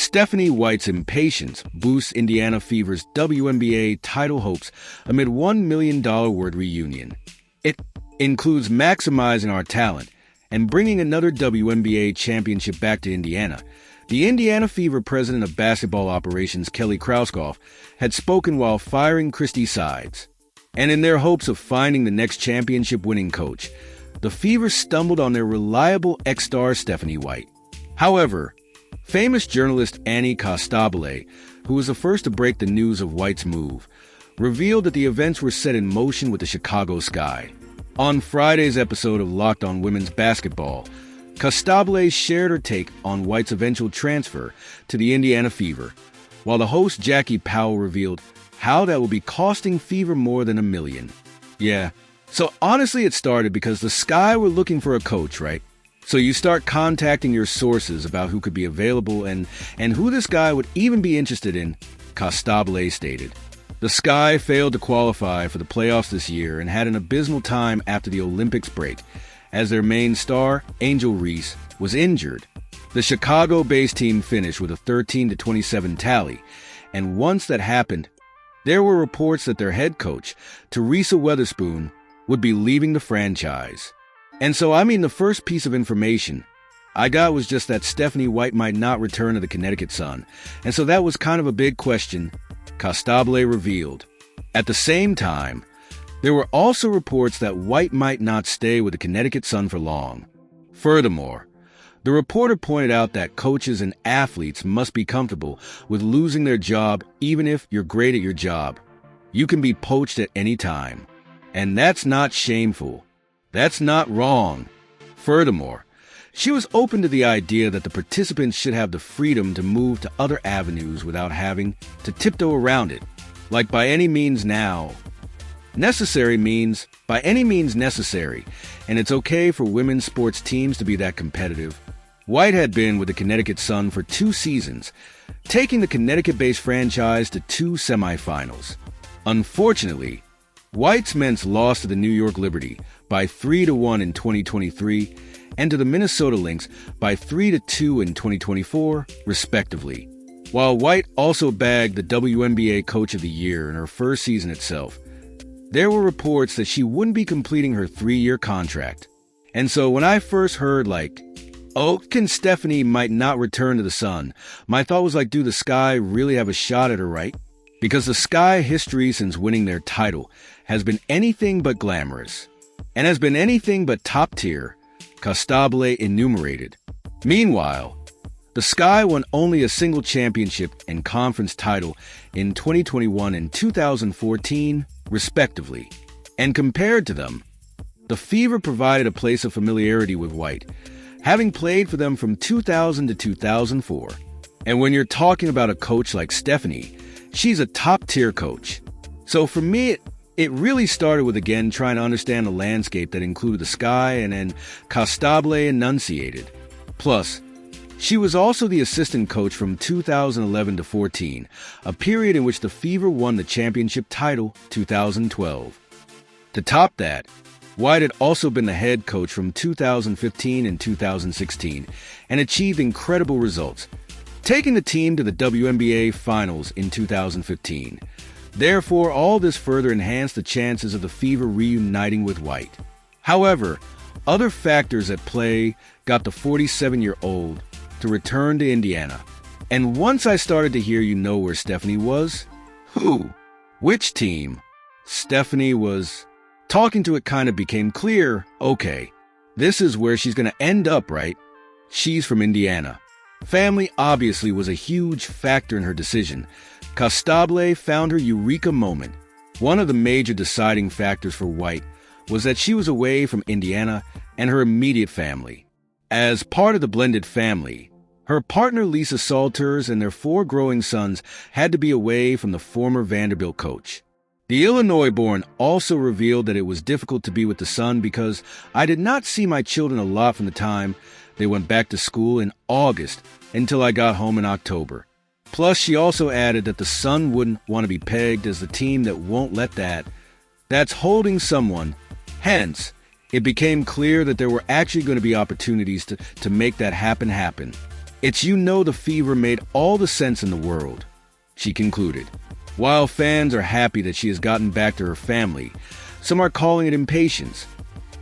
Stephanie White's Impatience boosts Indiana Fever's WNBA title hopes amid $1 million word reunion. It includes maximizing our talent and bringing another WNBA championship back to Indiana. The Indiana Fever president of basketball operations, Kelly Krauskopf, had spoken while firing Christy Sides. And in their hopes of finding the next championship-winning coach, the Fever stumbled on their reliable ex-star Stephanie White. However, famous journalist Annie Costabile, who was the first to break the news of White's move, revealed that the events were set in motion with the Chicago Sky. On Friday's episode of Locked On Women's Basketball, Costabile shared her take on White's eventual transfer to the Indiana Fever, while the host Jackie Powell revealed how that will be costing Fever more than $1 million. Yeah, so honestly it started because the Sky were looking for a coach, right? So you start contacting your sources about who could be available and who this guy would even be interested in, Costabile stated. The Sky failed to qualify for the playoffs this year and had an abysmal time after the Olympics break, as their main star, Angel Reese, was injured. The Chicago-based team finished with a 13-27 tally, and once that happened, there were reports that their head coach, Teresa Weatherspoon, would be leaving the franchise. And so, the first piece of information I got was just that Stephanie White might not return to the Connecticut Sun, and so that was kind of a big question, Costabile revealed. At the same time, there were also reports that White might not stay with the Connecticut Sun for long. Furthermore, the reporter pointed out that coaches and athletes must be comfortable with losing their job even if you're great at your job. You can be poached at any time. And that's not shameful. That's not wrong. Furthermore, she was open to the idea that the participants should have the freedom to move to other avenues without having to tiptoe around it. Like by any means now. Necessary means by any means necessary, and it's okay for women's sports teams to be that competitive. White had been with the Connecticut Sun for 2 seasons, taking the Connecticut-based franchise to 2 semifinals. Unfortunately, White's Men's lost to the New York Liberty by 3-1 in 2023 and to the Minnesota Lynx by 3-2 in 2024, respectively. While White also bagged the WNBA Coach of the Year in her first season itself, there were reports that she wouldn't be completing her 3-year contract. And so when I first heard, Stephanie might not return to the Sun, my thought was do the Sky really have a shot at her, right? Because the Sky history since winning their title has been anything but glamorous, and has been anything but top tier, Costabile enumerated. Meanwhile, the Sky won only a single championship and conference title in 2021 and 2014, respectively. And compared to them, the Fever provided a place of familiarity with White, having played for them from 2000 to 2004. And when you're talking about a coach like Stephanie, she's a top-tier coach. So for me, it really started with, again, trying to understand the landscape that included the Sky, and then Costabile enunciated. Plus, she was also the assistant coach from 2011 to 14, a period in which the Fever won the championship title 2012. To top that, White had also been the head coach from 2015 and 2016 and achieved incredible results, taking the team to the WNBA Finals in 2015. Therefore, all this further enhanced the chances of the Fever reuniting with White. However, other factors at play got the 47-year-old to return to Indiana. And once I started to hear where Stephanie was, who? Which team? Stephanie was... Talking to it kind of became clear, okay, this is where she's going to end up, right? She's from Indiana. Family obviously was a huge factor in her decision. Costabile found her eureka moment. One of the major deciding factors for White was that she was away from Indiana and her immediate family. As part of the blended family, her partner Lisa Salters and their 4 growing sons had to be away from the former Vanderbilt coach. The Illinois-born also revealed that it was difficult to be with the Sun because I did not see my children a lot from the time they went back to school in August until I got home in October. Plus, she also added that the Sun wouldn't want to be pegged as the team that won't let that's holding someone. Hence, it became clear that there were actually going to be opportunities to make that happen. It's the Fever made all the sense in the world, she concluded. While fans are happy that she has gotten back to her family, some are calling it impatience,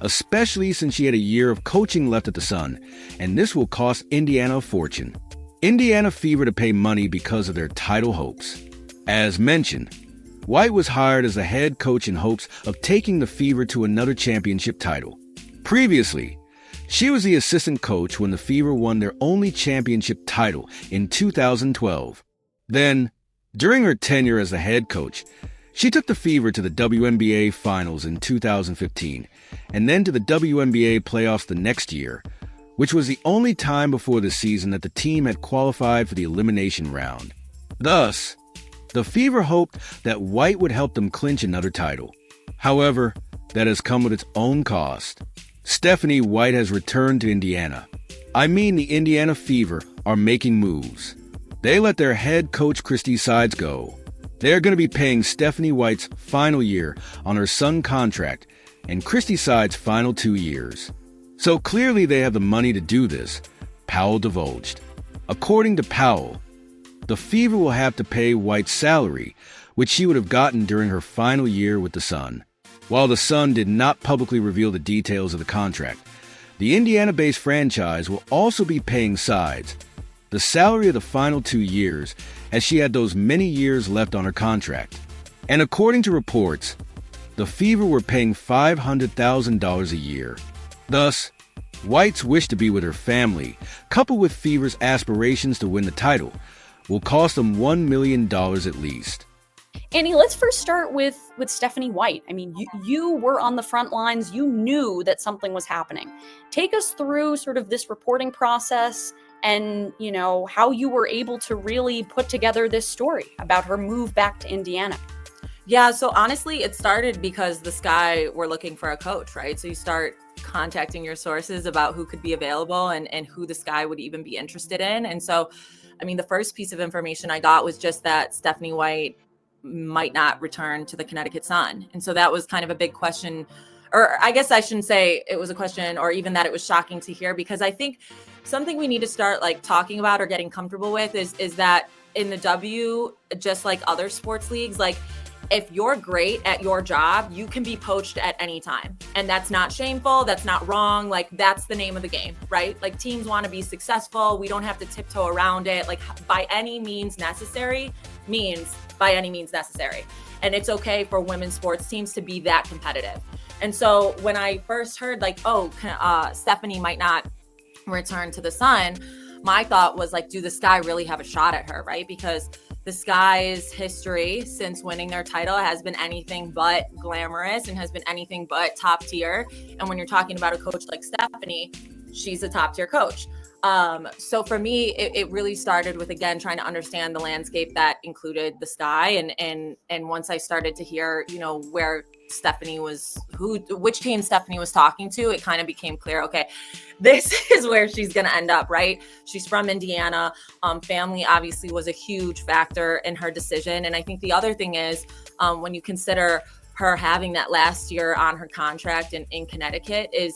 especially since she had a year of coaching left at the Sun, and this will cost Indiana a fortune. Indiana Fever to pay money because of their title hopes. As mentioned, White was hired as the head coach in hopes of taking the Fever to another championship title. Previously, she was the assistant coach when the Fever won their only championship title in 2012. Then, during her tenure as the head coach, she took the Fever to the WNBA Finals in 2015, and then to the WNBA playoffs the next year, which was the only time before the season that the team had qualified for the elimination round. Thus, the Fever hoped that White would help them clinch another title. However, that has come with its own cost. Stephanie White has returned to Indiana. I mean, the Indiana Fever are making moves. They let their head coach Christy Sides go. They're going to be paying Stephanie White's final year on her Sun contract and Christy Sides' final 2 years. So clearly they have the money to do this, Powell divulged. According to Powell, the Fever will have to pay White's salary, which she would have gotten during her final year with the Sun. While the Sun did not publicly reveal the details of the contract, the Indiana-based franchise will also be paying Sides the salary of the final 2 years, as she had those many years left on her contract. And according to reports, the Fever were paying $500,000 a year. Thus, White's wish to be with her family, coupled with Fever's aspirations to win the title, will cost them $1 million at least. Annie, let's first start with Stephanie White. I mean, you were on the front lines. You knew that something was happening. Take us through sort of this reporting process and, how you were able to really put together this story about her move back to Indiana. Yeah, so honestly, it started because the Sky were looking for a coach, right? So you start contacting your sources about who could be available and who the Sky would even be interested in. And so, I mean, the first piece of information I got was just that Stephanie White might not return to the Connecticut Sun. And so that was kind of a big question, or I guess I shouldn't say it was a question or even that it was shocking to hear, because I think something we need to start talking about or getting comfortable with is that in the W, just like other sports leagues, if you're great at your job, you can be poached at any time. And that's not shameful. That's not wrong. That's the name of the game, right? Teams want to be successful. We don't have to tiptoe around it. By any means necessary means by any means necessary. And it's okay for women's sports teams to be that competitive. And so when I first heard Stephanie might not return to the Sun, my thought was do the Sky really have a shot at her, right? Because the Sky's history since winning their title has been anything but glamorous and has been anything but top tier. And when you're talking about a coach like Stephanie, she's a top tier coach. So for me, it really started with, again, trying to understand the landscape that included the Sky. And once I started to hear, where Stephanie was, which team Stephanie was talking to, it kind of became clear, okay, this is where she's going to end up, right? She's from Indiana. Family obviously was a huge factor in her decision. And I think the other thing is, when you consider her having that last year on her contract in Connecticut, is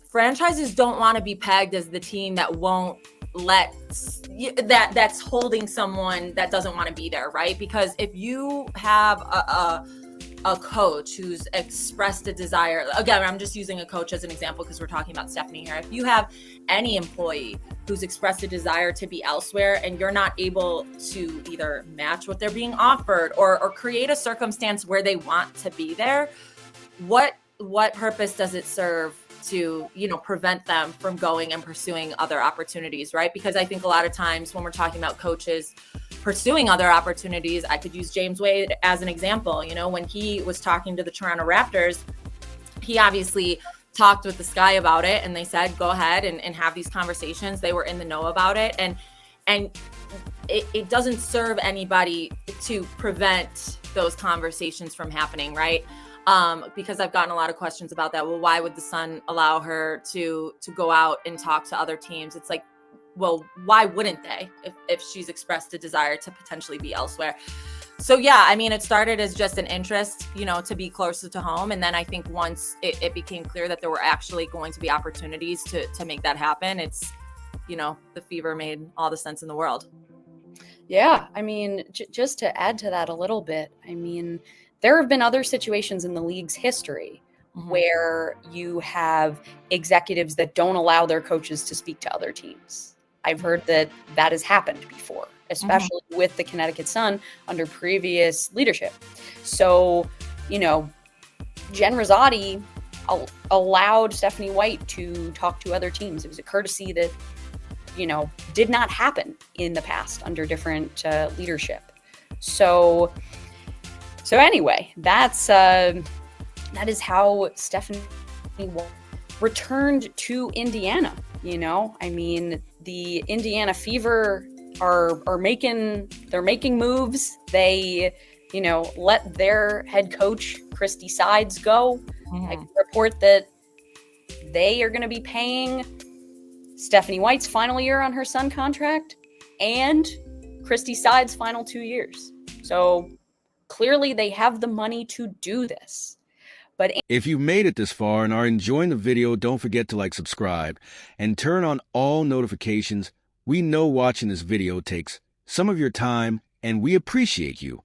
franchises don't want to be pegged as the team that won't that's holding someone that doesn't want to be there, right? Because if you have a coach who's expressed a desire, again, I'm just using a coach as an example because we're talking about Stephanie here. If you have any employee who's expressed a desire to be elsewhere and you're not able to either match what they're being offered or create a circumstance where they want to be there, what purpose does it serve to, prevent them from going and pursuing other opportunities, right? Because I think a lot of times when we're talking about coaches pursuing other opportunities, I could use James Wade as an example. When he was talking to the Toronto Raptors, he obviously talked with the Sky about it and they said, go ahead and have these conversations. They were in the know about it. And it doesn't serve anybody to prevent those conversations from happening, right? Because I've gotten a lot of questions about that. Well, why would the Sun allow her to go out and talk to other teams? It's well, why wouldn't they if she's expressed a desire to potentially be elsewhere? So yeah, I mean, it started as just an interest, to be closer to home. And then I think once it became clear that there were actually going to be opportunities to make that happen, the Fever made all the sense in the world. Yeah, I mean, just to add to that a little bit, I mean, there have been other situations in the league's history where you have executives that don't allow their coaches to speak to other teams. I've heard that has happened before, especially with the Connecticut Sun under previous leadership. So, Jen Rosati allowed Stephanie White to talk to other teams. It was a courtesy that, did not happen in the past under different leadership. So anyway, that is how Stephanie returned to Indiana. I mean, the Indiana Fever are making moves. They, let their head coach Christy Sides go. I can report that they are going to be paying Stephanie White's final year on her Sun contract and Christy Sides' final 2 years. So clearly they have the money to do this. But if you've made it this far and are enjoying the video, don't forget to subscribe, and turn on all notifications. We know watching this video takes some of your time, and we appreciate you.